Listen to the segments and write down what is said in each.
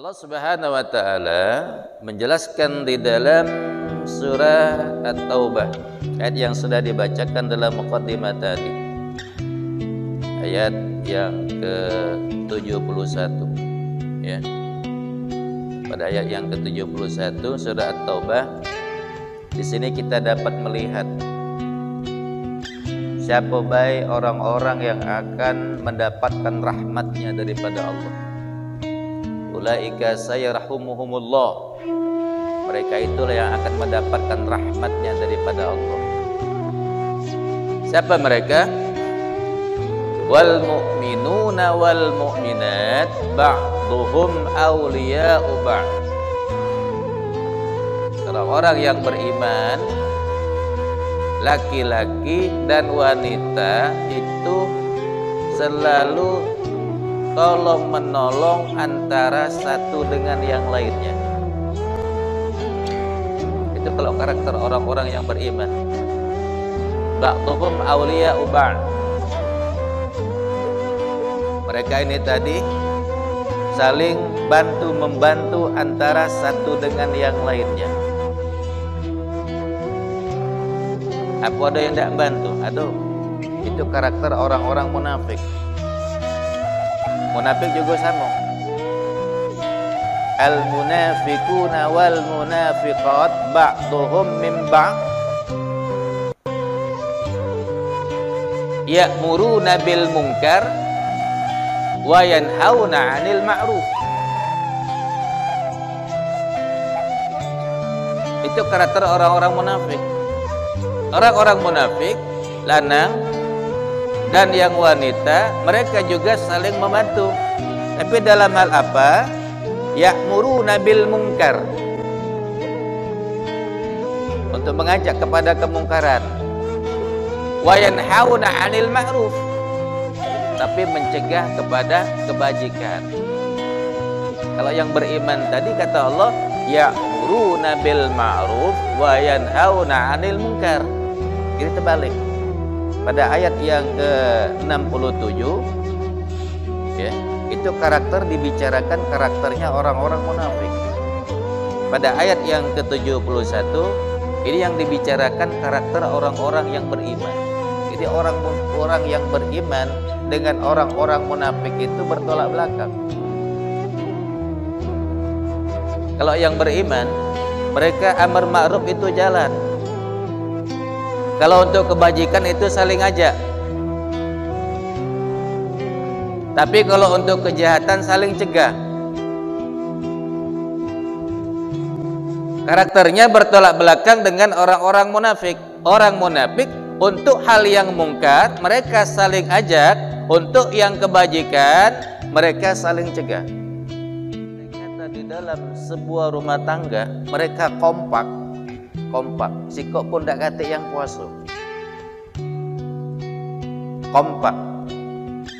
Allah Subhanahu wa taala menjelaskan di dalam surah At-Taubah, ayat yang sudah dibacakan dalam muqaddimah tadi, ayat yang ke-71 ya. Pada ayat yang ke-71 surah At-Taubah, di sini kita dapat melihat siapa baik orang-orang yang akan mendapatkan rahmatnya daripada Allah. Ulaika sayarhumuhumullah, mereka itulah yang akan mendapatkan rahmatnya daripada Allah. Siapa mereka? Wal mu'minuna wal mu'minat ba'duhum awliya'u ba'd. Orang-orang yang beriman, laki-laki dan wanita, itu selalu tolong menolong antara satu dengan yang lainnya. Itu kalau karakter orang-orang yang beriman. Ba'duhum awliya'u ba'd. Mereka ini tadi saling bantu-membantu antara satu dengan yang lainnya. Apa ada yang tidak bantu? Aduh, itu karakter orang-orang munafik. Munafik juga sama. Al-munafiquna wal munafiqat ba'duhum min ba'd ya'muruna bil munkar wa yanhauna 'anil ma'ruf. Itu karakter orang-orang munafik. Orang-orang munafik, lanang dan yang wanita, mereka juga saling membantu. Tapi dalam hal apa? Ya'muruna bil munkar, untuk mengajak kepada kemungkaran. Wa yanhauna 'anil ma'ruf, tapi mencegah kepada kebajikan. Kalau yang beriman tadi kata Allah, ya'muruna bil ma'ruf wa yanhauna 'anil munkar. Ini terbalik. Pada ayat yang ke-67 ya, itu karakter dibicarakan karakternya orang-orang munafik. Pada ayat yang ke-71 ini yang dibicarakan karakter orang-orang yang beriman. Jadi orang yang beriman dengan orang-orang munafik itu bertolak belakang. Kalau yang beriman, mereka amar ma'ruf itu jalan. Kalau untuk kebajikan itu saling ajak. Tapi kalau untuk kejahatan saling cegah. Karakternya bertolak belakang dengan orang-orang munafik. Orang munafik untuk hal yang mungkar mereka saling ajak, untuk yang kebajikan mereka saling cegah. Ternyata di dalam sebuah rumah tangga mereka kompak. Sikok pun tak kata yang puasa. Kompak.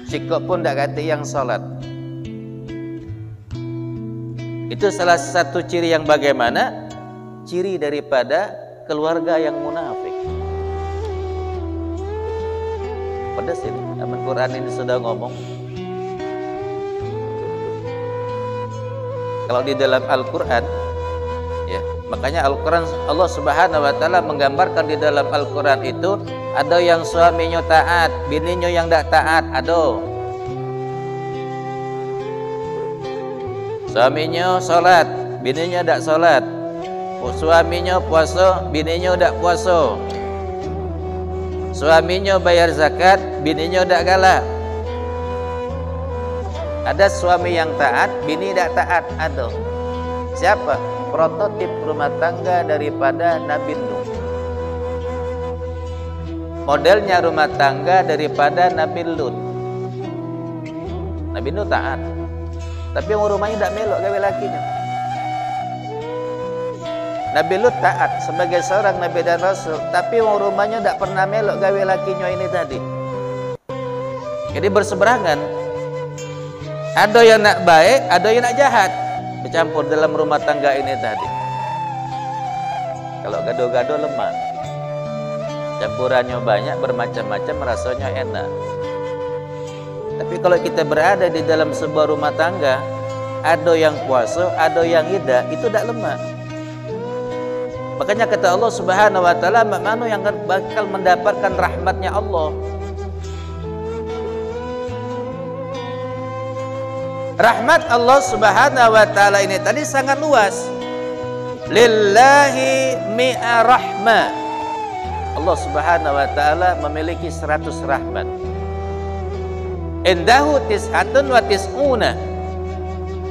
Sikok pun tak kata yang salat. Itu salah satu ciri yang bagaimana? Ciri daripada keluarga yang munafik. Pedas ini, Al-Quran ini sudah ngomong. Kalau di dalam Al-Quran ya, makanya Al-Quran, Allah Subhanahu wa taala menggambarkan di dalam Al-Quran itu ada yang suaminya taat, bininya yang tidak taat. Ada suaminya salat, bininya tidak salat. Suaminya puasa, bininya tidak puasa. Suaminya bayar zakat, bininya tidak galak. Ada suami yang taat, bini tidak taat. Ada. Siapa? Prototip rumah tangga daripada Nabi Nuh. Modelnya rumah tangga daripada Nabi Lut. Nabi Nuh taat, tapi rumahnya tidak melok gawe lakinya. Nabi Lut taat sebagai seorang Nabi dan Rasul, tapi rumahnya tidak pernah melok gawe lakinya ini tadi. Jadi berseberangan. Ada yang nak baik, ada yang nak jahat, bercampur dalam rumah tangga ini tadi. Kalau gado-gado lemah, campurannya banyak, bermacam-macam, rasanya enak. Tapi kalau kita berada di dalam sebuah rumah tangga ada yang puasa, ada yang tidak, itu tidak lemah. Makanya kata Allah Subhanahu wa taala, mana yang bakal mendapatkan rahmatnya Allah. Rahmat Allah Subhanahu wa taala ini tadi sangat luas. Lillahi mi'a rahmah. Allah Subhanahu wa taala memiliki 100 rahmat. Indahu tis'atun wa tis'una.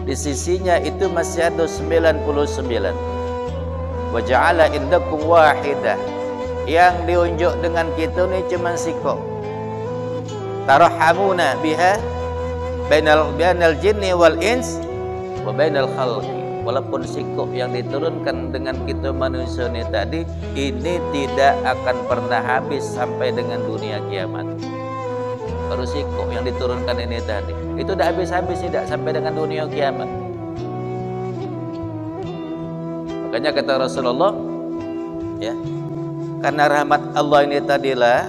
Di sisinya itu masih ada 99. Wa ja'ala indakum wahidah. Yang diunjuk dengan kita ni cuma sikok. Tarahamuna biha bainal jinni wal ins wa bainal khalqi. Walaupun sikok yang diturunkan dengan kita manusia ini tadi, ini tidak akan pernah habis sampai dengan dunia kiamat. Baru sikok yang diturunkan ini tadi, itu tidak habis-habis, tidak sampai dengan dunia kiamat. Makanya kata Rasulullah, ya, karena rahmat Allah ini tadilah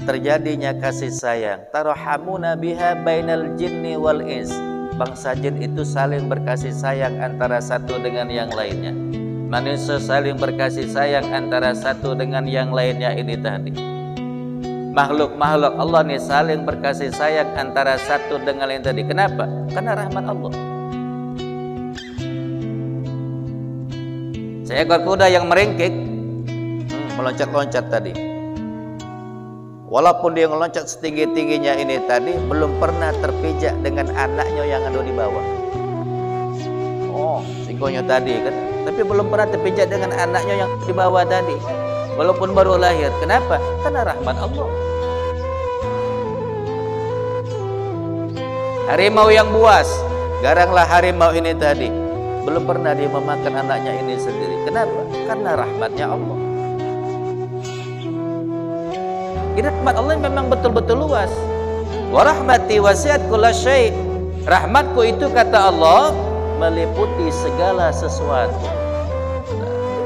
terjadinya kasih sayang. Tarahamuna biha bainal jinni wal ins. Bangsa jin itu saling berkasih sayang antara satu dengan yang lainnya. Manusia saling berkasih sayang antara satu dengan yang lainnya ini tadi. Makhluk-makhluk Allah ini saling berkasih sayang antara satu dengan lain tadi. Kenapa? Karena rahmat Allah. Seekor kuda yang merengkek, meloncat-loncat tadi. Walaupun dia meloncat setinggi-tingginya ini tadi, belum pernah terpijak dengan anaknya yang ada di bawah. Oh, singkongnya tadi kan, tapi belum pernah terpijak dengan anaknya yang di bawah tadi. Walaupun baru lahir. Kenapa? Karena rahmat Allah. Harimau yang buas, garanglah harimau ini tadi. Belum pernah dia memakan anaknya ini sendiri. Kenapa? Karena rahmatnya Allah. Rahmat Allah memang betul-betul luas. Wa rahmati wasi'at kulla syai'. Rahmatku itu kata Allah meliputi segala sesuatu.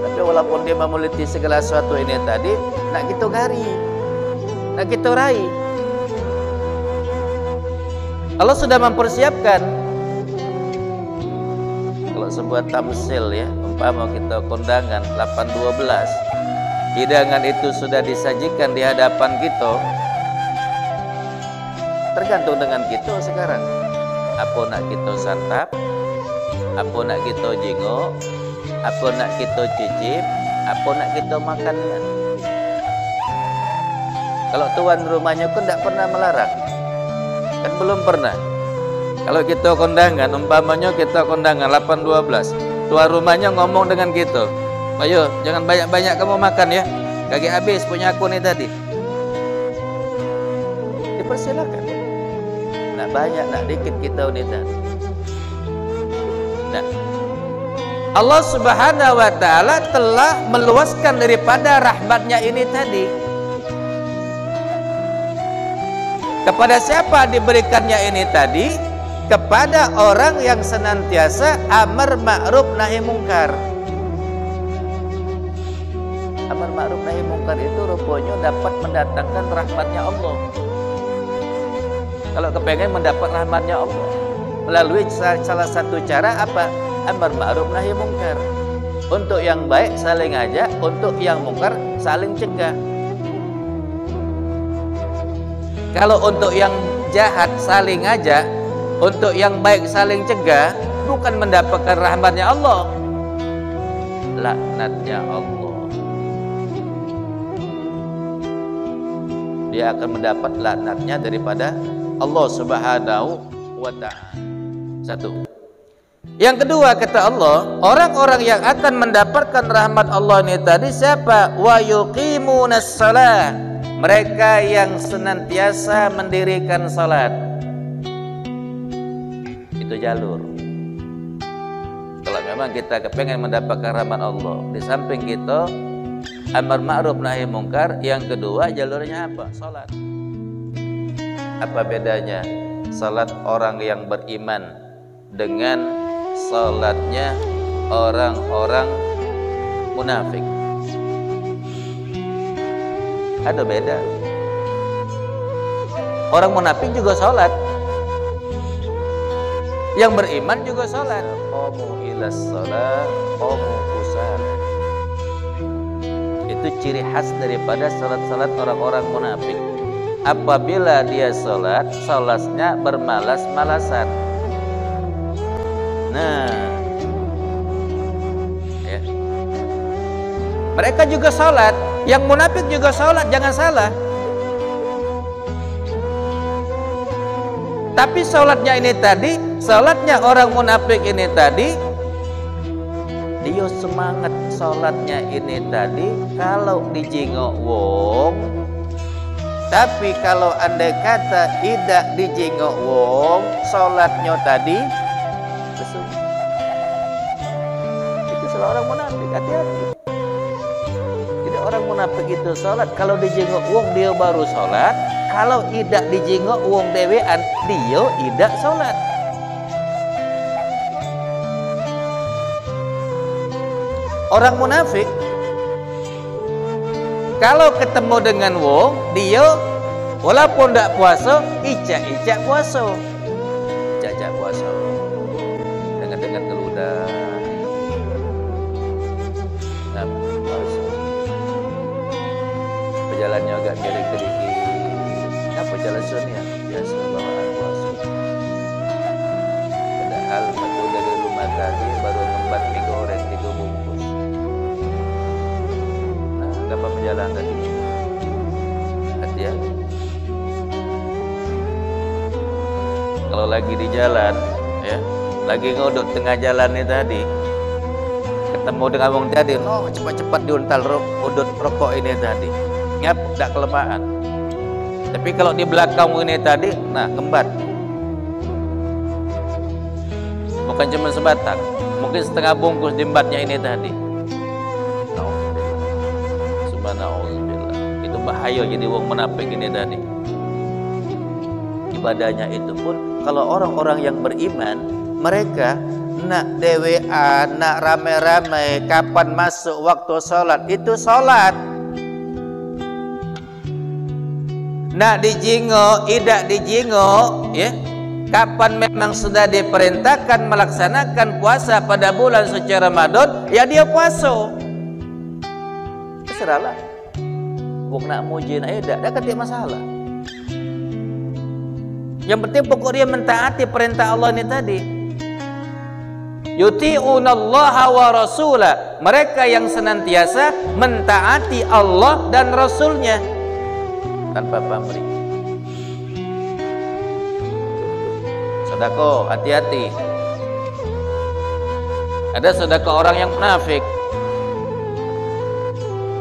Tapi walaupun dia meliputi segala sesuatu ini tadi, nak kita gari, nak kita raih. Allah sudah mempersiapkan. Kalau sebuah tamsil ya, umpama kita kondangan 8-12, hidangan itu sudah disajikan di hadapan kita, tergantung dengan kita sekarang. Apa nak kita santap, apa nak kita jenguk, apa nak kita cicip, apa nak kita makan. Kalau tuan rumahnya pun tidak pernah melarang, kan belum pernah. Kalau kita kondangan, umpamanya kita kondangan 8-12, tuan rumahnya ngomong dengan kita, ayo jangan banyak-banyak kamu makan ya, kaki habis punya aku nih tadi. Dipersilakan. Nak banyak, nak dikit kita nih tadi. Nah, Allah Subhanahu wa taala telah meluaskan daripada rahmatnya ini tadi. Kepada siapa diberikannya ini tadi? Kepada orang yang senantiasa amar ma'ruf nahi mungkar. Amar ma'ruf nahi mungkar itu rupanya dapat mendatangkan rahmatnya Allah. Kalau kepengen mendapat rahmatnya Allah, melalui salah satu cara apa? Amar ma'ruf nahi mungkar. Untuk yang baik saling ajak, untuk yang mungkar saling cegah. Kalau untuk yang jahat saling ajak, untuk yang baik saling cegah, bukan mendapatkan rahmatnya Allah, laknatnya Allah. Dia akan mendapat laknatnya daripada Allah Subhanahu wa ta'ala. Satu. Yang kedua kata Allah, orang-orang yang akan mendapatkan rahmat Allah ini tadi siapa? Wa yuqimunas shalah. Mereka yang senantiasa mendirikan salat. Itu jalur. Kalau memang kita kepengen mendapatkan rahmat Allah, di samping kita amar ma'ruf nahi mungkar, yang kedua jalurnya apa? Salat. Apa bedanya salat orang yang beriman dengan salatnya orang-orang munafik? Ada beda. Orang munafik juga salat. Yang beriman juga sholat. Qamu ilas sholat, qamu kusala. Itu ciri khas daripada salat-salat orang-orang munafik. Apabila dia sholat, sholatnya bermalas-malasan. Nah, ya. Mereka juga sholat, yang munafik juga sholat, jangan salah. Tapi sholatnya ini tadi, sholatnya orang munafik ini tadi, dia semangat sholatnya ini tadi kalau dijengok wong. Tapi kalau andai kata tidak dijengok wong, sholatnya tadi lesu. Itu salah orang munafik, hati-hati. Tidak, orang munafik itu sholat kalau dijengok wong dia baru sholat. Kalau tidak dijengok wong dewean, dia tidak sholat. Orang munafik kalau ketemu dengan wong, dia walaupun tidak puasa, icak-icak puasa. Icak-icak puasa. Dengan geludah. Nah, puasa. Perjalanannya agak miring-miring. Apa jalan sunnya? Biasa bawaan puasa. Padahal aku dari rumah tadi baru ngembat mie goreng 3 bungkus. Nah, kapan berjalan tadi? Hati-hati. Kalau lagi di jalan, ya, lagi ngodot tengah jalan ini tadi, ketemu dengan wong tadi, no cepat-cepat diuntal udut rokok ini tadi, ngap, tidak kelemahan. Tapi kalau di belakang ini tadi, nah kembar. Bukan cuma sebatang, mungkin setengah bungkus dimbatnya ini tadi. Subhanallah. Itu bahaya jadi wong munafik ini tadi. Ibadahnya itu pun kalau orang-orang yang beriman, mereka nak dewean, nak rame-rame, kapan masuk waktu sholat, itu sholat. Nak dijingok, tidak dijingok, ya. Kapan memang sudah diperintahkan melaksanakan puasa pada bulan suci Ramadan, ya dia puasa. Terserahlah. Wong nak muji nak tidak, dah ketik masalah. Yang penting pokok dia mentaati perintah Allah ini tadi. Yuti'unallaha wa rasulah. Mereka yang senantiasa mentaati Allah dan Rasulnya tanpa pamrih. Sedekah, hati-hati. Ada sedekah orang yang munafik.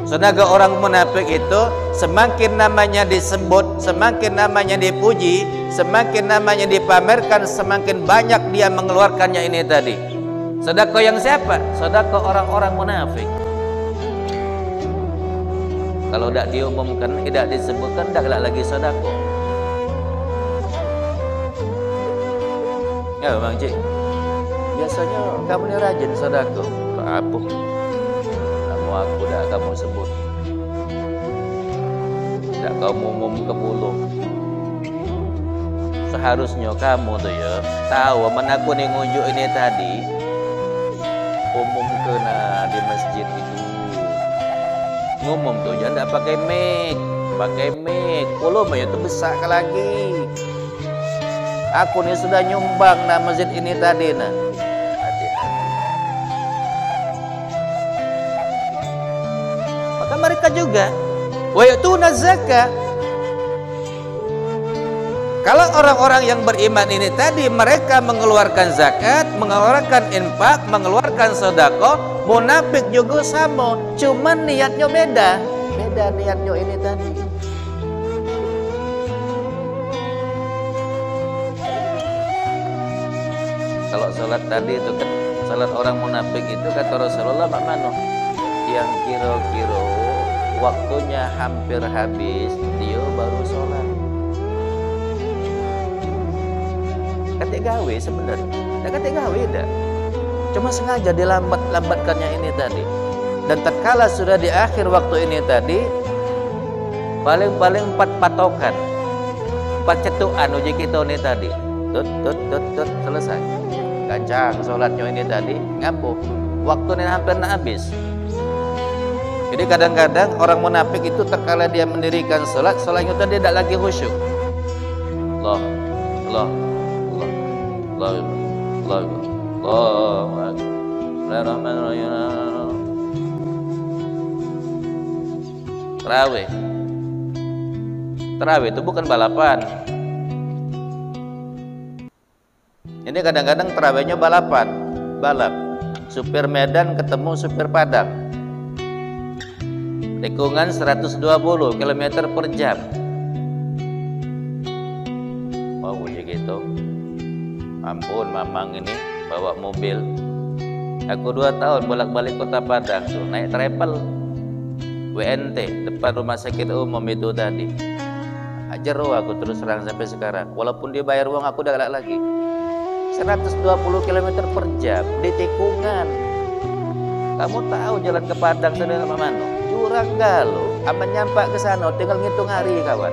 Sedekah orang munafik itu semakin namanya disebut, semakin namanya dipuji, semakin namanya dipamerkan, semakin banyak dia mengeluarkannya ini tadi. Sedekah yang siapa? Sedekah orang-orang munafik. Kalau tidak diumumkan, tidak disebutkan, tidak lagi sedekah. Ya Bang Cik, biasanya kamu ini rajin sedekah. Apa? Kamu aku dah kamu sebut. Tidak kamu umum ke bulu. Seharusnya kamu tuh ya tahu mana aku nih ngunjuk ini tadi. Umum kena di masjid itu. Ngumum tuh jangan tak pakai mic, volume itu besar lagi. Aku nih sudah nyumbang nah masjid ini tadi nah. Hati-hati. Maka mereka juga wa yutuna zakat. Kalau orang-orang yang beriman ini tadi mereka mengeluarkan zakat, mengeluarkan infak, mengeluarkan sedekah, munafik juga sama, cuman niatnya beda. Beda niatnya ini tadi. Kalau sholat tadi itu kan sholat orang munafik itu kata Rasulullah makmano yang kira-kira waktunya hampir habis dia baru sholat. Ketik gawe sebenarnya, tidak ketik gawe dah. Cuma sengaja dilambatkannya ini tadi. Dan tatkala sudah di akhir waktu ini tadi, paling-paling 4 patokan, 4 cetukan uji kita ini tadi, tut selesai. Kancang sholatnya ini tadi ngapuh, waktunya hampir habis. Jadi kadang-kadang orang munafik itu terkala dia mendirikan sholat, sholatnya tadi tidak lagi khusyuk. Allah, Allah, Allah, Allah, Allah, Allah, Allah. Terawih itu bukan balapan. Ini kadang-kadang terawihnya balap. Supir Medan ketemu supir Padang. Tikungan 120 km per jam. Oh gitu. Ampun, mamang ini bawa mobil. Aku 2 tahun bolak-balik kota Padang tuh naik travel WNT depan rumah sakit umum itu tadi. Ajaroh aku terus terang sampai sekarang. Walaupun dia bayar uang aku udah lagi. 120 km per jam di tikungan. Kamu tahu jalan ke Padang sana sama mana? Jurang galuh. Aman nyampak ke sana tinggal ngitung hari kawan.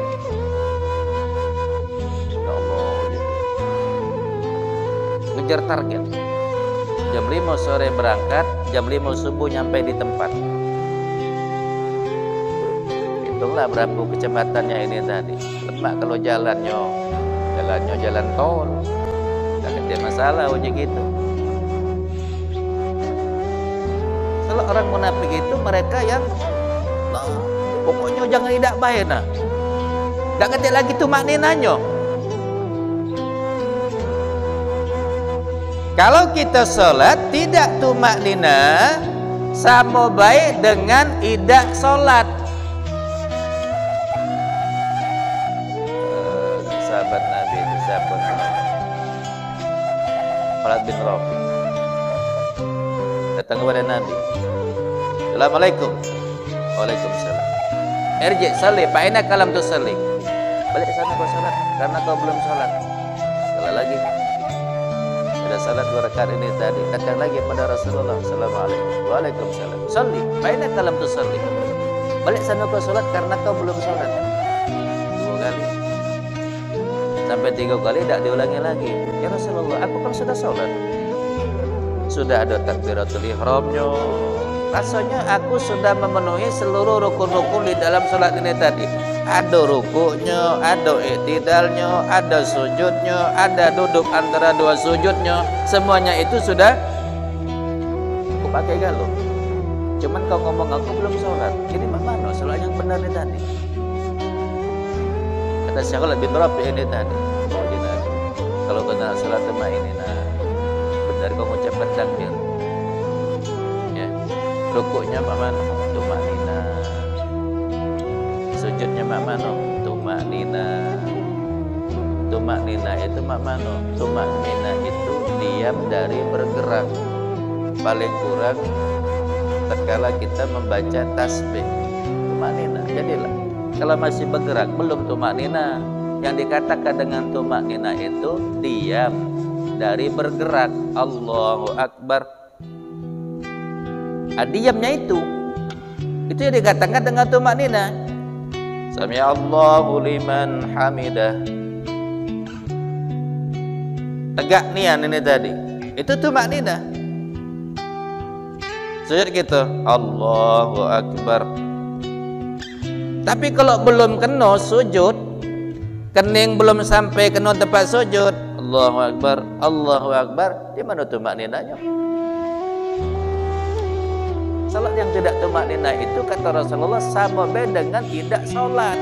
Ya Allah. Ngejar target. Jam 5 sore berangkat, jam 5 subuh nyampe di tempat. Hitunglah berapa kecepatannya ini tadi. Lemak kalau jalannya jalan tol. Gak ada masalah uji gitu. Kalau orang munafik itu mereka yang pokoknya jangan tidak baik nah. Gak ngerti lagi tuh makninanya. Kalau kita sholat tidak tumak nina sama baik dengan tidak sholat. Sahabat Nabi itu siapa? Khalid bin Rafi datang kepada Nabi. Assalamualaikum. Waalaikumsalam. Irji salli fa inna kalam tusalli. Balik sana kau salat karena kau belum salat. Sekali lagi. Sudah salat 2 rakaat ini tadi, katakan lagi pada Rasulullah Assalamualaikum. Waalaikumsalam. Salli fa inna kalam tusalli. Balik sana kau salat karena kau belum salat. 2 kali. Sampai 3 kali tidak diulangi lagi. Ya Rasulullah, aku kan sudah sholat, sudah ada takbiratul ihramnya, rasanya aku sudah memenuhi seluruh rukun-rukun di dalam sholat ini tadi. Ada rukuknya, ada iktidalnya, ada sujudnya, ada duduk antara 2 sujudnya, semuanya itu sudah aku pakai galuh. Cuman kau ngomong aku belum sholat. Ini mana sholat yang benar ini tadi? Kata Syekh bin Rafi ini tadi, kalau kena salat tema ini nah benar kau mengucapkan takbir ya, rukuknya mak mano tumak nina, sujudnya mak mano tumak nina. Tumak nina itu mak mano, tumak nina itu diam dari bergerak, paling kurang tatkala kita membaca tasbih tumak nina. Jadilah kalau masih bergerak belum tumak nina. Yang dikatakan dengan tumak nina itu diam dari bergerak. Allahu Akbar. Diamnya itu yang dikatakan dengan tumak nina. Sami Allahu liman hamidah. Tegak nian ini tadi. Itu tumak nina. Sujud gitu. Allahu Akbar. Tapi kalau belum kena sujud, kening belum sampai kena tempat sujud, Allahu Akbar, Allahu Akbar, di mana tumak ninanya? Salat yang tidak tumak nina itu kata Rasulullah sama beda dengan tidak salat.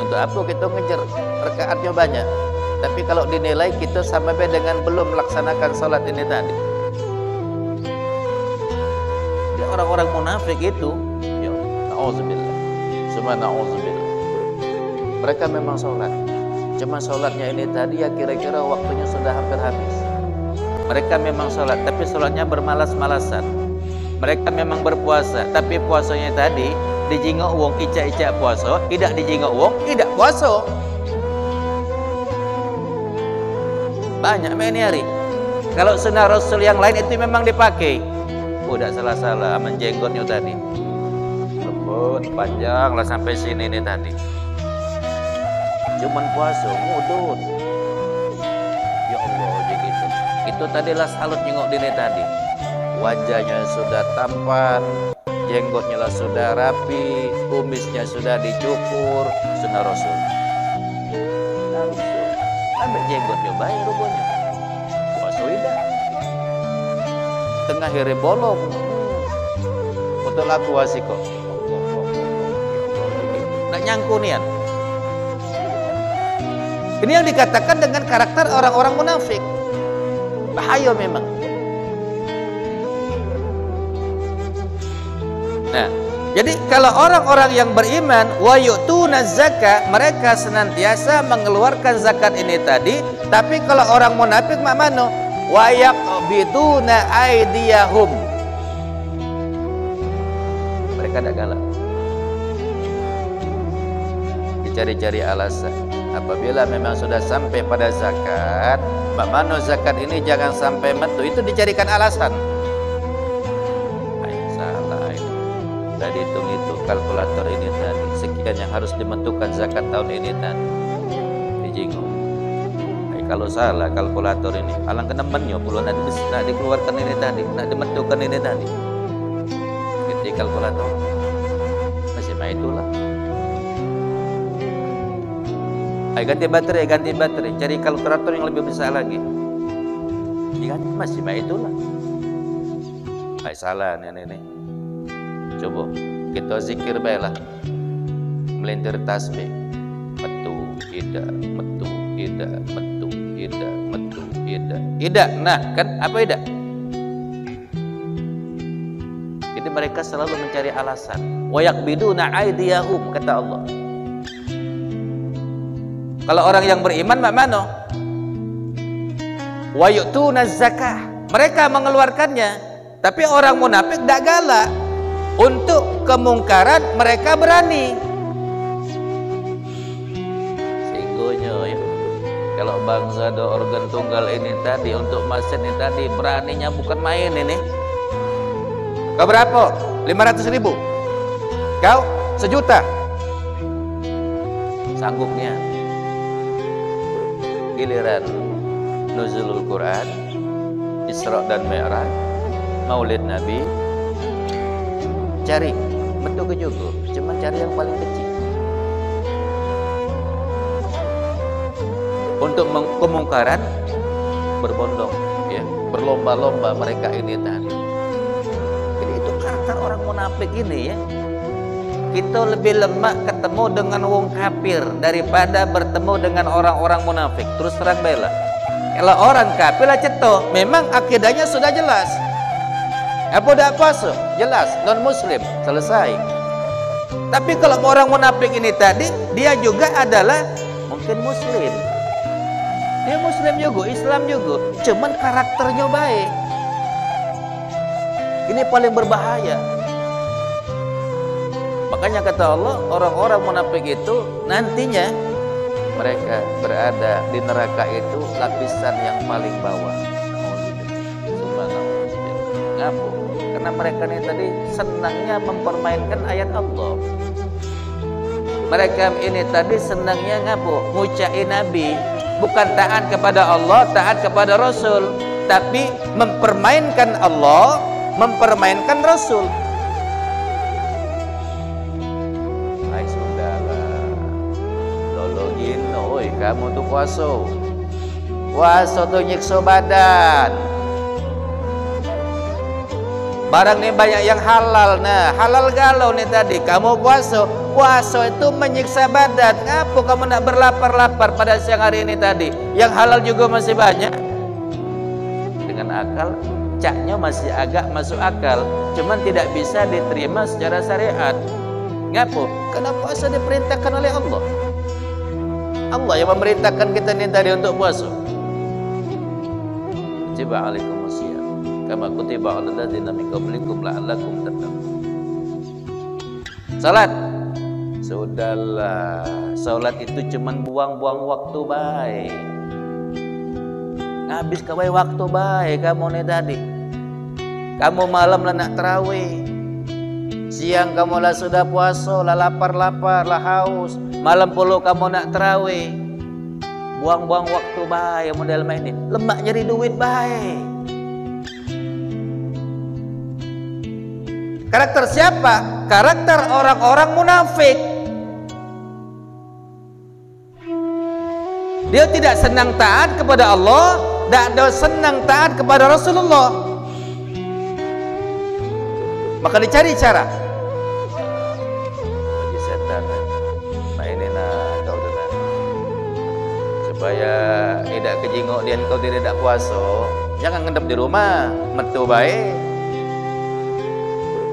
Untuk apa kita ngejar rakaatnya banyak? Tapi kalau dinilai kita sama beda dengan belum melaksanakan salat ini tadi. Jadi orang-orang munafik itu, ya na'udzubillah, semua na'udzubillah. Mereka memang sholat, cuma sholatnya ini tadi ya kira-kira waktunya sudah hampir habis. Mereka memang sholat, tapi sholatnya bermalas-malasan. Mereka memang berpuasa, tapi puasanya tadi dijingok wong icak-icak puasa, tidak dijingok wong tidak puasa. Banyak ini hari. Kalau sunnah Rasul yang lain itu memang dipakai. Udah salah-salah menjenggotnya tadi. Lembut, panjang lah sampai sini nih tadi. Cuman puasa mudun. Ya Allah, Itu tadilah salut nyengok dini tadi. Wajahnya sudah tampan, jenggotnya lah sudah rapi, kumisnya sudah dicukur, sunnah Rasul. Langsung ambil jenggotnya baik rupanya. Puasa ida. Tengah hari bolong. Untuk laku wasiko. Nak nyangkunian. Ini yang dikatakan dengan karakter orang-orang munafik. Bahaya memang. Nah, jadi kalau orang-orang yang beriman wa yu'tuna zakat, mereka senantiasa mengeluarkan zakat ini tadi. Tapi kalau orang munafik makmano wa yaqbiduna aydiyahum, mereka tidak galak. Dicari-cari alasan. Apabila memang sudah sampai pada zakat, makmano zakat ini jangan sampai metu, itu dijadikan alasan. Salah ini. Sudah dihitung itu kalkulator ini tadi, sekian yang harus dimentukan zakat tahun ini tadi. Dijinggung. Kalau salah kalkulator ini, alang kenemennya puluh nak dikeluarkan ini tadi, nak dimentukan ini tadi. Gitu kalkulator. Masih mah itulah. Ayo ganti baterai, cari kalkulator yang lebih besar lagi. Diganti masih mah itulah. Ayo salah ini. Coba kita zikir baiklah. Melintir tasbih. Metu, ida, metu, ida, metu, ida, metu, ida. Ida, nah kan apa ida? Jadi mereka selalu mencari alasan. Wa yaqbiduna aydiyahum, kata Allah. Kalau orang yang beriman makmano wa yu'tuna zakah, mereka mengeluarkannya. Tapi orang munafik tidak galak. Untuk kemungkaran mereka berani. Singgonya ya. Kalau bangsa ada organ tunggal ini tadi, untuk masjid ini tadi, beraninya bukan main ini. Kau berapa? 500.000. Kau 1 juta. Sanggupnya. Giliran nuzulul Quran, Isra dan Mi'raj, Maulid Nabi, cari bentuk ke juga, cuma cari yang paling kecil. Untuk kemungkaran berbondong, ya, berlomba-lomba mereka ini tadi. Jadi itu karakter orang munafik ini ya. Kita lebih lemah ketemu dengan wong kafir daripada bertemu dengan orang-orang munafik. Terus terang bela. Kalau orang kafir lah ceto, memang akidahnya sudah jelas. Apa dah puasa? Jelas, non muslim, selesai. Tapi kalau orang munafik ini tadi, dia juga adalah mungkin muslim. Dia muslim juga, Islam juga, cuman karakternya baik. Ini paling berbahaya. Makanya kata Allah, orang-orang munafik itu nantinya mereka berada di neraka itu lapisan yang paling bawah. Ngapa? Karena mereka ini tadi senangnya mempermainkan ayat Allah. Mereka ini tadi senangnya ngapa? Ngucai Nabi, bukan taat kepada Allah, taat kepada Rasul, tapi mempermainkan Allah, mempermainkan Rasul. Kamu tuh puasa tuh nyiksa badan. Barang nih banyak yang halal. Nah, halal galau nih tadi. Kamu puasa itu menyiksa badan. Ngapa kamu nak berlapar-lapar pada siang hari ini tadi? Yang halal juga masih banyak. Dengan akal, caknya masih agak masuk akal, cuman tidak bisa diterima secara syariat. Ngapa? Karena puasa diperintahkan oleh Allah. Allah yang memerintahkan kita ini tadi untuk puasa. Kutiba alaikumus syiyam kama kutiba alal ladzina min qablikum la'allakum tattaqun. Salat. Sudahlah, salat itu cuman buang-buang waktu baik. Habis kawai waktu baik kamu nih tadi. Kamu malam lah nak tarawih. Siang kamu lah sudah puasa, lah lapar-lapar, lah haus. Malam puluh kamu nak tarawih. buang-buang waktu baik model main ini, lemak nyari duit baik. Karakter siapa? Karakter orang-orang munafik. Dia tidak senang taat kepada Allah, tidak senang taat kepada Rasulullah. Maka dicari cara. Bagi setan, mainin kau dengan supaya tidak kejingok dia kau tidak puasa. Jangan ngendap di rumah, metu baik.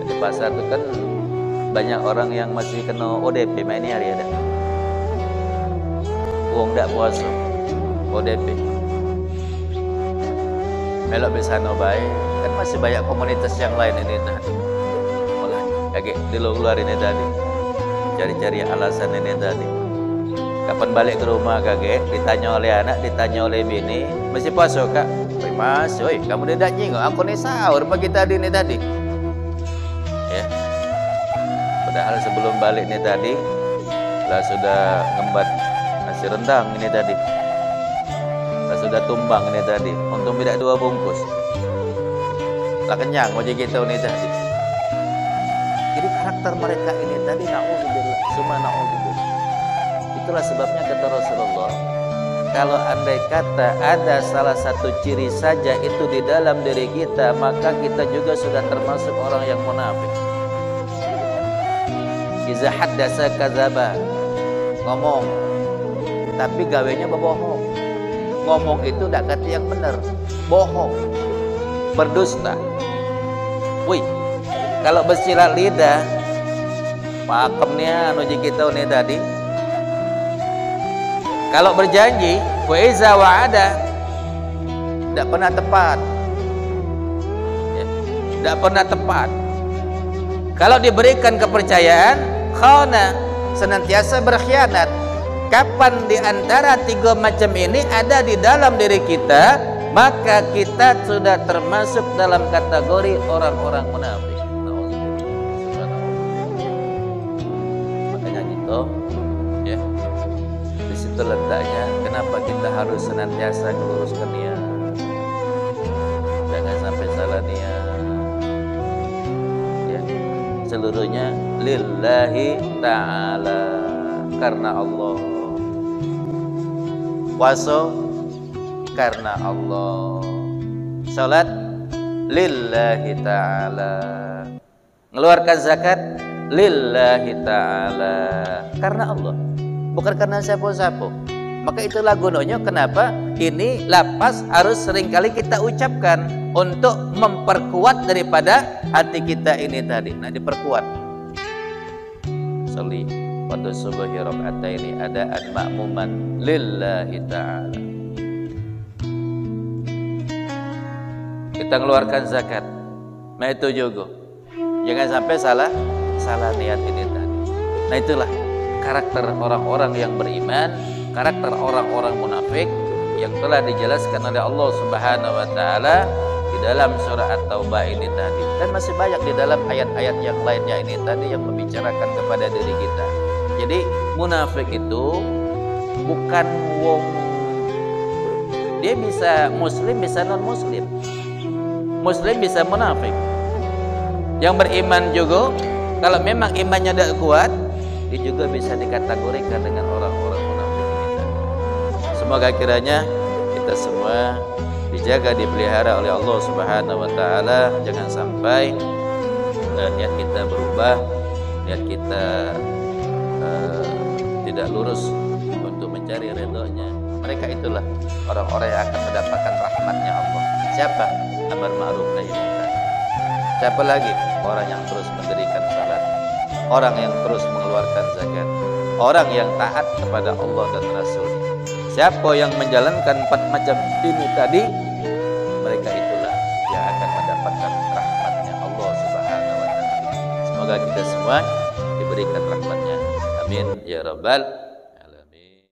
Di pasar itu kan banyak orang yang masih kena ODP, main ini hari ada. Uang tak puasa, ODP. Melok bisa no baik, kan masih banyak komunitas yang lain ini tadi. Mulai kaget di luar ini tadi, cari-cari alasan ini tadi. Kapan balik ke rumah kaget, ditanya oleh anak, ditanya oleh bini, masih puasa kak? Mas, oi, kamu tidak nyingok, aku nih sahur pagi tadi ini tadi. Ya, padahal sebelum balik ini tadi, lah sudah ngembat nasi rendang ini tadi. Sudah tumbang ini tadi, untung tidak 2 bungkus. Lah kenyang mau jadi kita ini tadi. Jadi karakter mereka ini tadi na'udzubillah, summa na'udzubillah. Itulah sebabnya kata Rasulullah, kalau andai kata ada salah satu ciri saja itu di dalam diri kita, maka kita juga sudah termasuk orang yang munafik. Iza haddasa kadzaba, ngomong tapi gawenya berbohong. Ngomong itu tidak kata yang benar, bohong, berdusta. Wih, kalau bersilat lidah, pakemnya nuji kita ini tadi. Kalau berjanji, wa iza wa'ada, tidak pernah tepat, ya, tidak pernah tepat. Kalau diberikan kepercayaan, khana, senantiasa berkhianat. Kapan di antara 3 macam ini ada di dalam diri kita, maka kita sudah termasuk dalam kategori orang-orang munafik. Makanya gitu, ya. Di situ letaknya kenapa kita harus senantiasa meluruskan niat. Jangan sampai salah niat. Ya. Seluruhnya lillahi ta'ala, karena Allah. Puasa karena Allah, salat lillahi ta'ala, ngeluarkan zakat lillahi ta'ala, karena Allah, bukan karena siapa-siapa. Maka itulah gunanya kenapa ini lapas harus seringkali kita ucapkan untuk memperkuat daripada hati kita ini tadi. Nah, diperkuat. Sholli pada subuhi raka'ataini adaan ma'muman lillahi ta'ala. Kita ngeluarkan zakat, nah itu juga jangan sampai salah niat ini tadi. Nah itulah karakter orang-orang yang beriman, karakter orang-orang munafik yang telah dijelaskan oleh Allah Subhanahu wa taala di dalam surah At-Taubah ini tadi, dan masih banyak di dalam ayat-ayat yang lainnya ini tadi yang membicarakan kepada diri kita. Jadi munafik itu bukan wong, dia bisa muslim bisa non muslim, muslim bisa munafik. Yang beriman juga kalau memang imannya tidak kuat, dia juga bisa dikategorikan dengan orang-orang munafik ini. Semoga kiranya kita semua dijaga, dipelihara oleh Allah Subhanahu wa taala, jangan sampai niat kita berubah, niat kita tidak lurus untuk mencari ridhonya. Mereka itulah orang-orang yang akan mendapatkan rahmatnya Allah. Siapa? Amar ma'ruf nahi munkar. Siapa lagi? Orang yang terus mendirikan salat, orang yang terus mengeluarkan zakat, orang yang taat kepada Allah dan Rasul. Siapa yang menjalankan 4 macam ini tadi, mereka itulah yang akan mendapatkan rahmatnya Allah Subhanahu wa taala. Semoga kita semua diberikan rahmatnya. Amin ya rabbal alamin.